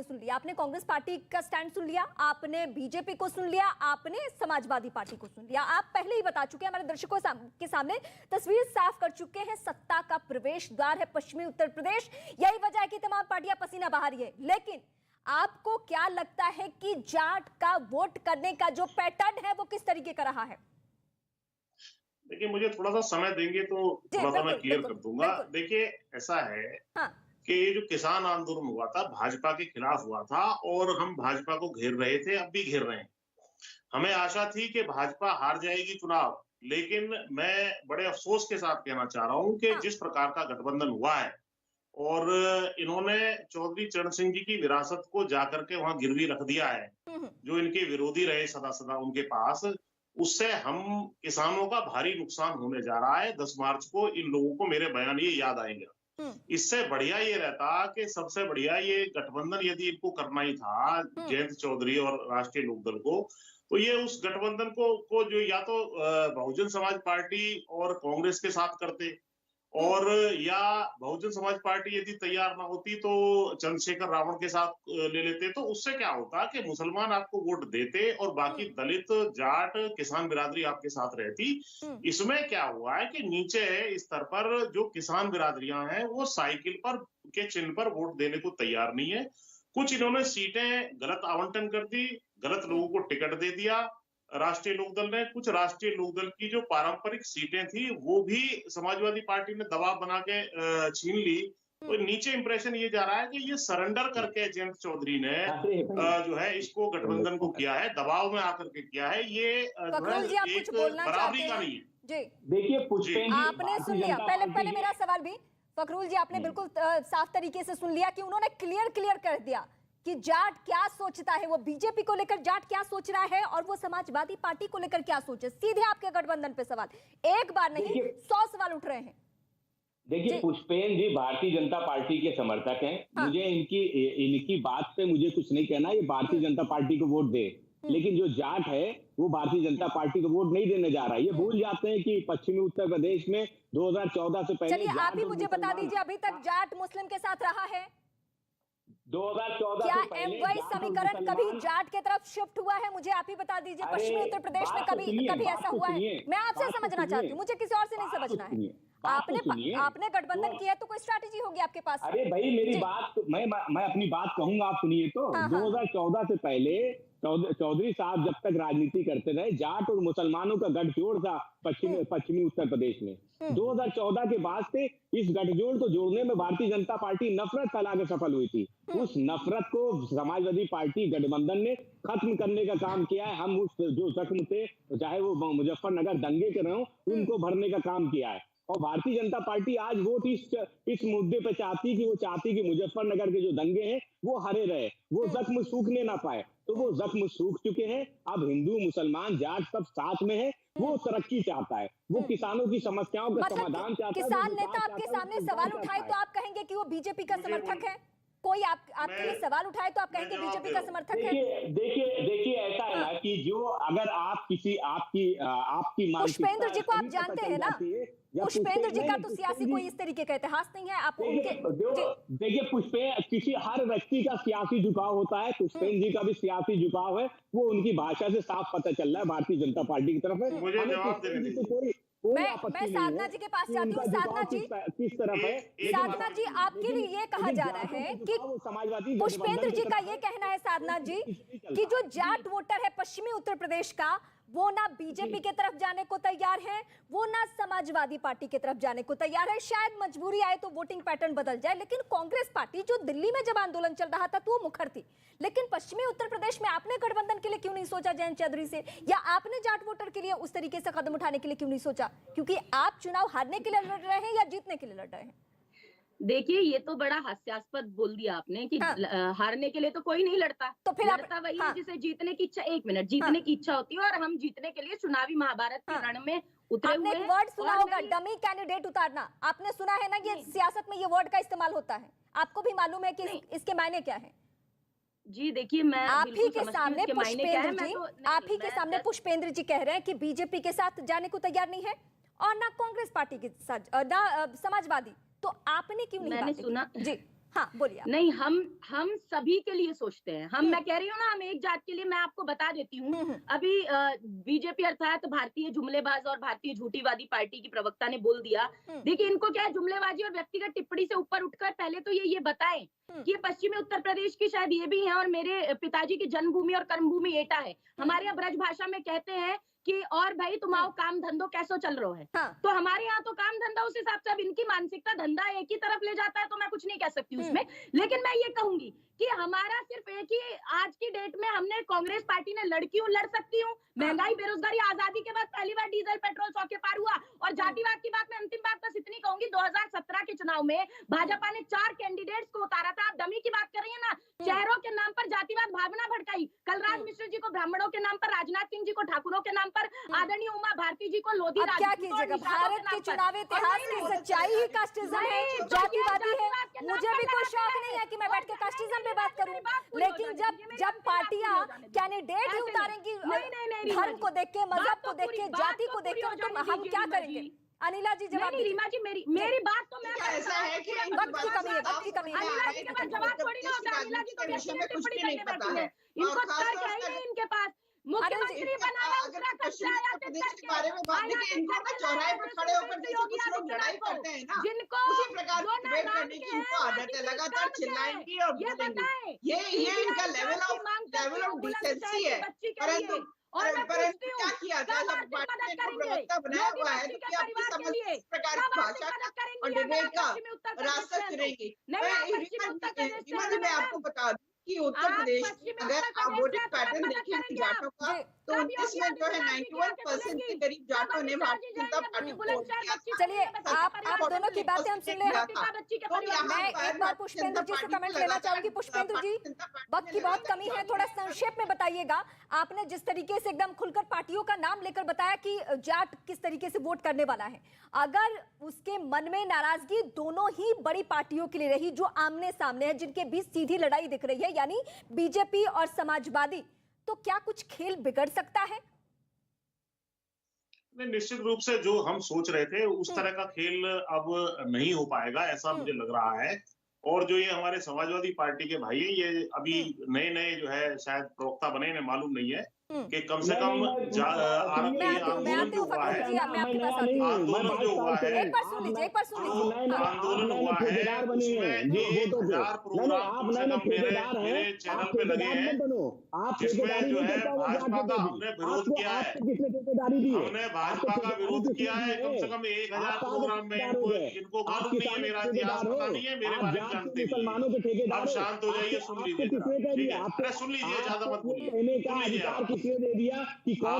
आपने सुन लिया, आपने कांग्रेस पार्टी का स्टैंड सुन लिया, आपने बीजेपी को सुन लिया, आपने समाजवादी पार्टी को सुन लिया। आप पहले ही बता चुके हैं, हमारे दर्शकों के सामने तस्वीर साफ कर चुके हैं। सत्ता का प्रवेश द्वार है पश्चिमी उत्तर प्रदेश, यही वजह है कि तमाम पार्टियां पसीना बहा रही है। लेकिन आपको क्या लगता है कि जाट का वोट करने का जो पैटर्न है वो किस तरीके का रहा है? देखिए, मुझे थोड़ा सा समय देंगे तो थोड़ा सा मैं क्लियर कर दूंगा। देखिए, ऐसा है कि ये जो किसान आंदोलन हुआ था भाजपा के खिलाफ हुआ था और हम भाजपा को घेर रहे थे, अब भी घेर रहे हैं। हमें आशा थी कि भाजपा हार जाएगी चुनाव, लेकिन मैं बड़े अफसोस के साथ कहना चाह रहा हूं कि जिस प्रकार का गठबंधन हुआ है और इन्होंने चौधरी चरण सिंह जी की विरासत को जाकर के वहां गिरवी रख दिया है, जो इनके विरोधी रहे सदा सदा उनके पास, उससे हम किसानों का भारी नुकसान होने जा रहा है। 10 मार्च को इन लोगों को मेरे बयान ये याद आएंगे। इससे बढ़िया ये रहता कि सबसे बढ़िया ये गठबंधन यदि इनको करना ही था जयंत चौधरी और राष्ट्रीय लोकदल को, तो ये उस गठबंधन को जो या तो बहुजन समाज पार्टी और कांग्रेस के साथ करते, और या बहुजन समाज पार्टी यदि तैयार ना होती तो चंद्रशेखर रावण के साथ ले लेते। तो उससे क्या होता कि मुसलमान आपको वोट देते और बाकी दलित, जाट, किसान बिरादरी आपके साथ रहती। इसमें क्या हुआ है कि नीचे स्तर पर जो किसान बिरादरियां हैं वो साइकिल पर के चिन्ह पर वोट देने को तैयार नहीं है। कुछ इन्होंने सीटें गलत आवंटन कर दी, गलत लोगों को टिकट दे दिया राष्ट्रीय लोकदल ने। कुछ राष्ट्रीय लोकदल की जो पारंपरिक सीटें थी वो भी समाजवादी पार्टी ने दबाव बना के छीन ली। तो नीचे इंप्रेशन ये जा रहा है कि ये सरेंडर करके जयंत चौधरी ने जो है इसको गठबंधन को किया है, दबाव में आकर के किया है। ये जो है एक बराबरी का नहीं है। जी देखिए, आपने सुन लिया, पहले मेरा सवाल भी फखरुल जी आपने बिल्कुल साफ तरीके से सुन लिया कि उन्होंने क्लियर कर दिया कि जाट क्या सोचता है, वो बीजेपी को लेकर जाट क्या सोच रहा है और वो समाजवादी पार्टी को लेकर क्या सोचे। सीधे आपके गठबंधन पे सवाल, एक बार नहीं 100 सवाल उठ रहे हैं। देखिए, पुष्पेन जी भारतीय जनता पार्टी के समर्थक हैं। मुझे इनकी बात से मुझे कुछ नहीं कहना, ये भारतीय जनता पार्टी को वोट दे, लेकिन जो जाट है वो भारतीय जनता पार्टी को वोट नहीं देने जा रहा है। ये भूल जाते हैं कि पश्चिमी उत्तर प्रदेश में 2014 से पहले, चलिए आप ही मुझे बता दीजिए, अभी तक जाट मुस्लिम के साथ रहा है? 2014 क्या एमवाई समीकरण कभी जाट के तरफ शिफ्ट हुआ है? मुझे आप ही बता दीजिए, पश्चिमी उत्तर प्रदेश में कभी ऐसा हुआ है? मैं आपसे समझना चाहती हूँ, मुझे किसी और से नहीं समझना है। आपने गठबंधन किया तो कोई स्ट्रैटेजी होगी आपके पास। अरे भाई मेरी बात, मैं अपनी बात कहूंगा, आप सुनिए तो। 2014 से पहले चौधरी साहब जब तक राजनीति करते रहे, जाट और मुसलमानों का गठजोड़ था पश्चिमी उत्तर प्रदेश में। 2014 के बाद से इस गठजोड़ को जोड़ने में भारतीय जनता पार्टी नफरत फैला के सफल हुई थी। उस नफरत को समाजवादी पार्टी गठबंधन ने खत्म करने का काम किया है। हम उस जो जख्म थे, चाहे वो मुजफ्फरनगर दंगे के रहे, उनको भरने का काम किया है। और भारतीय जनता पार्टी आज वोट इस मुद्दे पे चाहती कि मुजफ्फरनगर के जो दंगे हैं वो हरे रहे, वो जख्म सूखने ना पाए। तो वो जख्म सूख चुके हैं। अब हिंदू, मुसलमान, जाट सब साथ में है। वो तरक्की चाहता है, वो किसानों की समस्याओं का समाधान चाहता है। किसान नेता आपके सामने सवाल उठाए तो आप कहेंगे कि वो बीजेपी का समर्थक है? कोई आपके लिए सवाल उठाए तो आप कहेंगे बीजेपी का समर्थक है? देखिए ऐसा है ना कि जो अगर आप किसी आपकी पुष्पेंद्र जी को आप जानते हैं ना, पुष्पेंद्र जी का तो सियासी कोई इस तरीके का इतिहास नहीं है। आप उनके देखिए, पुष्पेंद्र हर व्यक्ति का सियासी झुकाव होता है, पुष्पेंद्र जी का भी सियासी झुकाव है। वो उनकी भाषा से साफ पता चल रहा है भारतीय जनता पार्टी की तरफ है। मुझे जवाब देने दीजिए। मैं साधना जी के पास जाती हूँ। साधना जी किस तरफ है? साधना जी आपके लिए ये कहा जा रहा है कि पुष्पेंद्र जी का ये कहना है, साधना जी, कि जो जाट वोटर है पश्चिमी उत्तर प्रदेश का, वो ना बीजेपी के तरफ जाने को तैयार है, वो ना समाजवादी पार्टी के तरफ जाने को तैयार है। शायद मजबूरी आए तो वोटिंग पैटर्न बदल जाए, लेकिन कांग्रेस पार्टी जो दिल्ली में जब आंदोलन चल रहा था तो वो मुखर थी। लेकिन पश्चिमी उत्तर प्रदेश में आपने गठबंधन के लिए क्यों नहीं सोचा जयंत चौधरी से, या आपने जाट वोटर के लिए उस तरीके से कदम उठाने के लिए क्यों नहीं सोचा? क्योंकि आप चुनाव हारने के लिए लड़ रहे हैं या जीतने के लिए लड़ रहे हैं? देखिए, ये तो बड़ा हास्यास्पद बोल दिया आपने कि हारने के लिए तो कोई नहीं लड़ता। तो फिर लड़ता वही है जिसे जीतने की इच्छा, एक मिनट, जीतने की इच्छा होती है। और हम जीतने के लिए चुनावी महाभारत के रण में उतरे हुए हैं। वर्ड सुना होगा, डमी कैंडिडेट उतारना, आपने सुना है ना? ये सियासत में ये वर्ड का इस्तेमाल होता है, आपको भी मालूम है कि इसके मायने क्या है? जी देखिए, मैं आप ही के सामने पुष्पेंद्र जी कह रहे हैं कि बीजेपी के साथ जाने को तैयार नहीं है और ना कांग्रेस पार्टी के साथ, ना समाजवादी। तो आपने क्यों नहीं मैंने सुना जी? हाँ बोलिए। नहीं, हम सभी के लिए सोचते हैं। मैं कह रही हूँ ना, हम एक जात के लिए। मैं आपको बता देती हूँ, अभी बीजेपी अर्थात भारतीय जुमलेबाज और भारतीय झूठीवादी पार्टी की प्रवक्ता ने बोल दिया। देखिए, इनको क्या है, जुमलेबाजी और व्यक्तिगत टिप्पणी से ऊपर उठकर पहले तो ये बताएं कि ये पश्चिमी उत्तर प्रदेश की शायद ये भी है, और मेरे पिताजी की जन्मभूमि और कर्मभूमि एटा है। हमारे यहाँ ब्रज भाषा में कहते हैं कि और भाई तुम्हारा काम धंधो कैसो चल रहा है। तो हमारे यहाँ तो काम धंधा उस हिसाब से, अब इनकी मानसिकता धंधा एक ही तरफ ले जाता है, तो मैं कुछ नहीं कह सकती उसमें। लेकिन मैं ये कहूंगी कि हमारा सिर्फ एक ही, आज की डेट में हमने कांग्रेस पार्टी ने लड़ सकती हूँ। महंगाई, बेरोजगारी, आजादी के बाद पहली बार डीजल पेट्रोल 100 के पार हुआ। और जातिवाद की बात मैं अंतिम बात बस इतनी कहूंगी, 2017 के चुनाव में भाजपा ने 4 कैंडिडेट्स को उतारा था। आप डमी की बात कर रही है ना, चेहरों के नाम पर जातिवाद भावना भड़काई। कलराज मिश्र जी को ब्राह्मणों के नाम पर, राजनाथ सिंह जी को ठाकुरों के नाम पर, आदरणीय उमा भारती जी को लोधी। क्या कीजिएगा, भारत के चुनाव इतिहास की सच्चाई ही कास्टिज्म है, जातिवादी है। मुझे भी कोई शौक नहीं है कि मैं बैठ के कास्टिज्म पे बात करूं, लेकिन जब पार्टियां कैंडिडेट ही उतारेंगी धर्म को देख के, मजहब को देख के, जाति को देख के, तो हम क्या करेंगे? अनिला जी जवाब। रीमा जी, मेरी बात तो मैं, ऐसा है कि वक्त की कमी है, वक्त की कमी है। अनिला जी के पास जवाब थोड़ी ना होता है। अनिला जी तो व्यक्तिगत टिप्पणी करके बैठी है, इनको तर्क है ही नहीं इनके पास। मुख्यमंत्री बनाया, उसका कचरा प्रदेश के बारे में बात नहीं, इनको ना चौराहे पर खड़े होकर जैसे कुछ लोग लड़ाई करते हैं ना, जिनको उसी प्रकार की डिबेट करने की इनको आदत है। लगातार चिल्लाएंगी और बोलेंगी। ये इनका लेवल ऑफ डिसेंसी है। परंतु क्या किया जाए, जब पार्टी ने इनको प्रवक्ता बनाया हुआ है, तो क्या अपनी समझ इस प्रकार की भाषा का और डिबेट का रास्ता चुनेंगी? रीमा जी, मैं आपको बता दूं कि उत्तर प्रदेश, अगर आप वोटिंग पैटर्न देखें जाटों का, तो 29 में जो है 91% के करीब जाटों ने भारतीय जनता पार्टी को वोट दिया। चलिए, आप दोनों की बातें हम सुन ले। मैं एक बार पुष्पेंद्र जी से कमेंट लेना चाहूंगी। पुष्पेंद्र जी, वक्त की बहुत कमी है, थोड़ा संक्षेप में बताइएगा। आपने जिस तरीके से एकदम खुलकर पार्टियों का नाम लेकर बताया कि जाट किस तरीके से वोट करने वाला है, अगर उसके मन में नाराजगी दोनों ही बड़ी पार्टियों के लिए रही जो आमने सामने है, जिनके बीच सीधी लड़ाई दिख रही है, यानी बीजेपी और समाजवादी, तो क्या कुछ खेल बिगड़ सकता है? निश्चित रूप से जो हम सोच रहे थे उस तरह का खेल अब नहीं हो पाएगा, ऐसा मुझे लग रहा है। और जो ये हमारे समाजवादी पार्टी के भाई हैं, ये अभी नए जो है शायद प्रवक्ता बने, इन्हें मालूम नहीं है कि कम से कम आंदोलन जो हुआ है, आंदोलन जो हुआ है, आंदोलन हुआ है, उसमें 1000 प्रोग्राम कम से कम मेरे चैनल पे लगे हैं, जिसमें जो है भाजपा का हमने विरोध किया है। हमने भाजपा का विरोध किया है कम से कम 1000 प्रोग्राम में। इनको मालूम नहीं है, मेरा इतिहास पता नहीं है, मेरे बारे में जानते नहीं। अब शांत हो जाइए, सुन लीजिए, ठीक है? अरे सुन लीजिए, ज्यादा मत बोलिए, सुन लीजिए आप। दे दिया कि कौन